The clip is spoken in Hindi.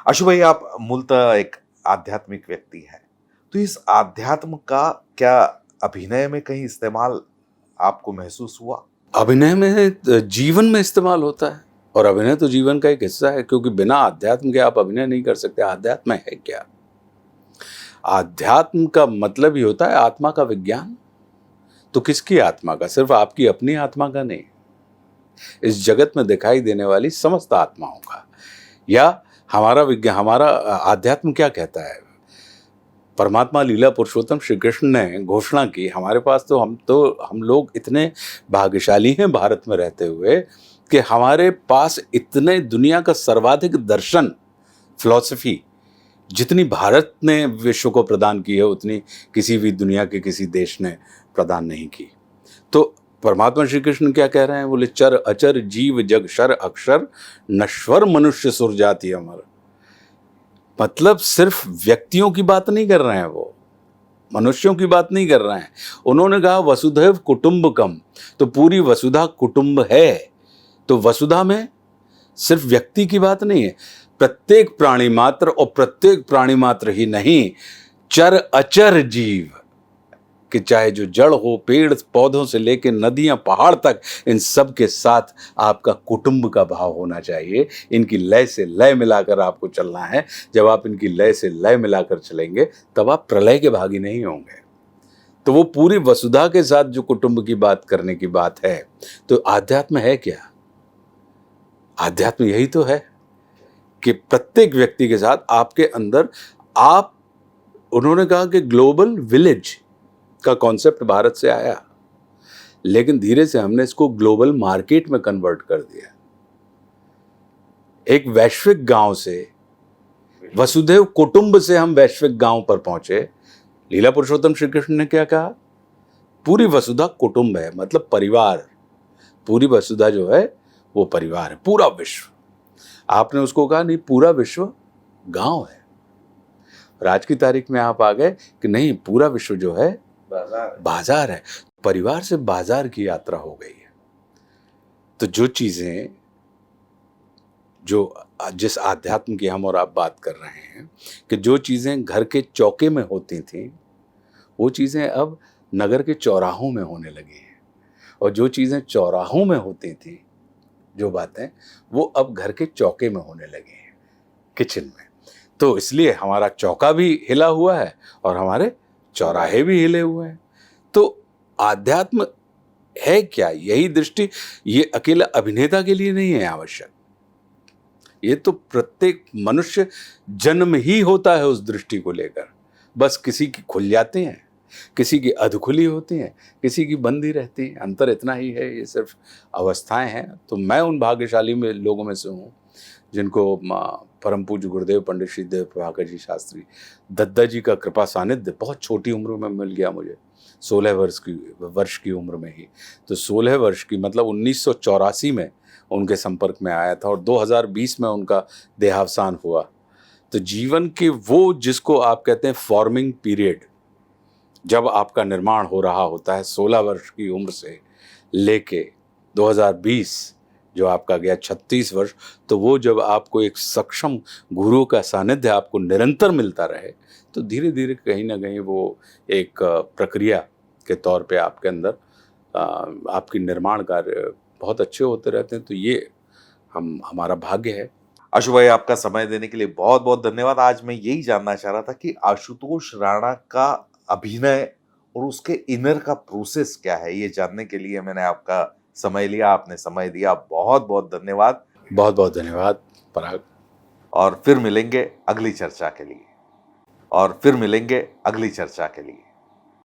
आशु भाई, आप मूलतः एक आध्यात्मिक व्यक्ति हैं। तो इस आध्यात्म का क्या अभिनय में कहीं इस्तेमाल आपको महसूस हुआ? अभिनय में जीवन में इस्तेमाल होता है और अभिनय तो जीवन का एक हिस्सा है, क्योंकि बिना अध्यात्म के आप अभिनय नहीं कर सकते। अध्यात्म है क्या? अध्यात्म का मतलब ही होता है आत्मा का विज्ञान। तो किसकी आत्मा का? सिर्फ आपकी अपनी आत्मा का नहीं, इस जगत में दिखाई देने वाली समस्त आत्माओं का। या हमारा विज्ञान, हमारा आध्यात्म क्या कहता है? परमात्मा लीला पुरुषोत्तम श्री कृष्ण ने घोषणा की, हमारे पास तो हम लोग इतने भाग्यशाली हैं भारत में रहते हुए कि हमारे पास इतने दुनिया का सर्वाधिक दर्शन, फिलॉसफी जितनी भारत ने विश्व को प्रदान की है उतनी किसी भी दुनिया के किसी देश ने प्रदान नहीं की। तो परमात्मा श्री कृष्ण क्या कह रहे हैं? बोले चर अचर जीव जग शर अक्षर नश्वर मनुष्य सुर जाति अमर। मतलब सिर्फ व्यक्तियों की बात नहीं कर रहे हैं, वो मनुष्यों की बात नहीं कर रहे हैं। उन्होंने कहा वसुधैव कुटुंबकम, तो पूरी वसुधा कुटुंब है। तो वसुधा में सिर्फ व्यक्ति की बात नहीं है, प्रत्येक प्राणी मात्र, और प्रत्येक प्राणी मात्र ही नहीं, चर अचर जीव, कि चाहे जो जड़ हो, पेड़ पौधों से लेकर नदियां पहाड़ तक, इन सब के साथ आपका कुटुंब का भाव होना चाहिए। इनकी लय से लय मिलाकर आपको चलना है। जब आप इनकी लय से लय मिलाकर चलेंगे तब आप प्रलय के भागी नहीं होंगे। तो वो पूरी वसुधा के साथ जो कुटुंब की बात करने की बात है, तो आध्यात्म है क्या? आध्यात्म यही तो है कि प्रत्येक व्यक्ति के साथ आपके अंदर आप, उन्होंने कहा कि ग्लोबल विलेज का कॉन्सेप्ट भारत से आया, लेकिन धीरे से हमने इसको ग्लोबल मार्केट में कन्वर्ट कर दिया। एक वैश्विक गांव से, वसुधैव कुटुंब से हम वैश्विक गांव पर पहुंचे। लीला पुरुषोत्तम श्री कृष्ण ने क्या कहा? पूरी वसुधा कुटुंब है, मतलब परिवार। पूरी वसुधा जो है वो परिवार है, पूरा विश्व। आपने उसको कहा नहीं, पूरा विश्व गांव है। और आज की तारीख में आप आ गए कि नहीं, पूरा विश्व जो है बाजार है। परिवार से बाजार की यात्रा हो गई है। तो जो चीजें, जो जिस आध्यात्म की हम और आप बात कर रहे हैं, कि जो चीजें घर के चौके में होती थी, वो चीजें अब नगर के चौराहों में होने लगी हैं। और जो चीजें चौराहों में होती थी, जो बातें, वो अब घर के चौके में होने लगी हैं, किचन में। तो इसलिए हमारा चौका भी हिला हुआ है और हमारे चौराहे भी हिले हुए हैं। तो आध्यात्म है क्या? यही दृष्टि, ये अकेला अभिनेता के लिए नहीं है आवश्यक। ये तो प्रत्येक मनुष्य जन्म ही होता है उस दृष्टि को लेकर। बस किसी की खुल जाती हैं, किसी की अधखुली होती हैं, किसी की बंदी रहती हैं। अंतर इतना ही है, ये सिर्फ अवस्थाएं हैं। तो मैं उन भाग्यशाली में लोगों में से हूँ जिनको परम पूज्य गुरुदेव पंडित श्री देव प्रभाकर जी शास्त्री दद्दा जी का कृपा सानिध्य बहुत छोटी उम्र में मिल गया मुझे, 16 वर्ष की उम्र में ही। तो 16 वर्ष की मतलब 1984 में उनके संपर्क में आया था और 2020 में उनका देहावसान हुआ। तो जीवन के वो, जिसको आप कहते हैं फॉर्मिंग पीरियड, जब आपका निर्माण हो रहा होता है 16 वर्ष की उम्र से लेके 2020 जो आपका गया 36 वर्ष, तो वो जब आपको एक सक्षम गुरु का सानिध्य आपको निरंतर मिलता रहे, तो धीरे धीरे कहीं ना कहीं वो एक प्रक्रिया के तौर पे आपके अंदर आपकी निर्माण कार्य बहुत अच्छे होते रहते हैं। तो ये हमारा भाग्य है। आशु भाई, आपका समय देने के लिए बहुत बहुत धन्यवाद। आज मैं यही जानना चाह रहा था कि आशुतोष राणा का अभिनय और उसके इनर का प्रोसेस क्या है, ये जानने के लिए मैंने आपका समय लिया, आपने समय दिया। बहुत बहुत धन्यवाद। बहुत बहुत धन्यवाद पराग। और फिर मिलेंगे अगली चर्चा के लिए।